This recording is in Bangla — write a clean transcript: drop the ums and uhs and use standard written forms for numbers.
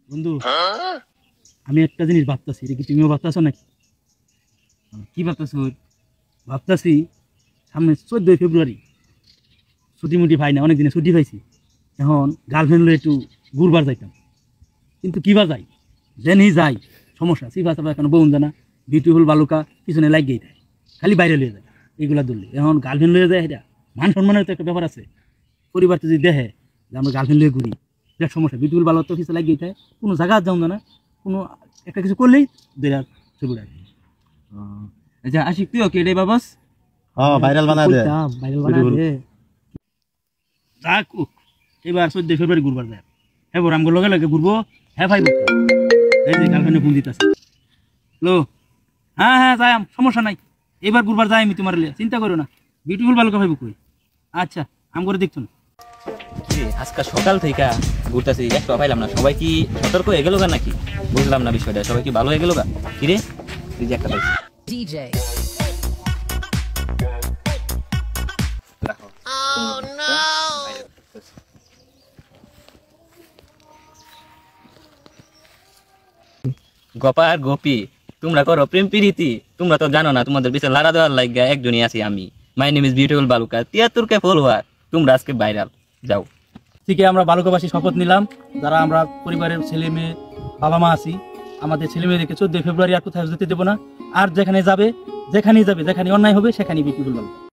বন্ধু, আমি একটা জিনিস ভাবতেছি, এটা কি তুমিও ভাবতেছো নাকি? কি ভাবতেছো? ভাবতেছি সামনে 14 ফেব্রুয়ারি, ছুটি মুটি পাই না, অনেক দিনে ছুটি পাইছি। এখন গার্লফ্রেন্ড লয়ে একটু ঘুরবার যাইতাম, কিন্তু কিবা যাই যেনই যাই সমস্যা। সিফা সাফা এখন বউন জানা, বিউটিফুল বালুকা পিছনে লাগিয়েই দেয়, খালি বাইরে লয়ে যায় এইগুলা ধরলে। এখন গার্লফ্রেন্ড লয়ে যায়, এটা মান সম্মানের তো একটা ব্যাপার আছে। পরিবার তো যদি দেখে যে আমরা গার্লফ্রেন্ড লয়ে ঘুরি, এটা সমস্যা। বিউটিফুল বালু তো পিছনে লাগিয়ে দেয়, কোনো জায়গা যাও না, কোনো একটা কিছু করলেই দেড় ছবি রাখে। আচ্ছা আশিক, তুইও কি এটাই বাবাস? ভাইরাল বানা দে। ভাইরাল বানা দে। যাক এবার 14 ফেব্রুয়ারি ঘুরবার যায়, হ্যাঁ বড় আমগুলো লগে লগে ঘুরবো। হ্যাঁ ভাই, এই যে গার্লফ্রেন্ডে ফোন দিতেছে। হ্যালো, হ্যাঁ হ্যাঁ যাই, সমস্যা নাই, এবার ঘুরবার যাই আমি, তোমার চিন্তা করো না। বিউটিফুল বালুকা ভাইব কই? আচ্ছা, আম করে দেখতো না। আজকে সকাল থেকে ঘুরতেছি, একটা পাইলাম না। সবাই কি সতর্ক হয়ে গেল গা নাকি? বুঝলাম না বিষয়টা। সবাই কি ভালো হয়ে গেল গা? কিরে তুই যে একটা পাইছি DJ. গোপা আর গোপী, তোমরা করো প্রেম প্রীতি। তোমরা তো জানো না, তোমাদের পিছনে লাড়া দেওয়ার লাগা একজনই আছি আমি। My name is beautiful Baluka, 73K follower. তোমরা আজকে ভাইরাল। যাও। ঠিক আমরা বালুকাবাসী শপথ নিলাম, যারা আমরা পরিবারের ছেলে মেয়ে বাবা মা আছি, আমাদের ছেলে মেয়েদেরকে 14 ফেব্রুয়ারি আর কোথাও যেতে দেবো না। আর যেখানে যাবে, যেখানেই অন্যায় হবে, সেখানেই বিউটিফুল বালুকা।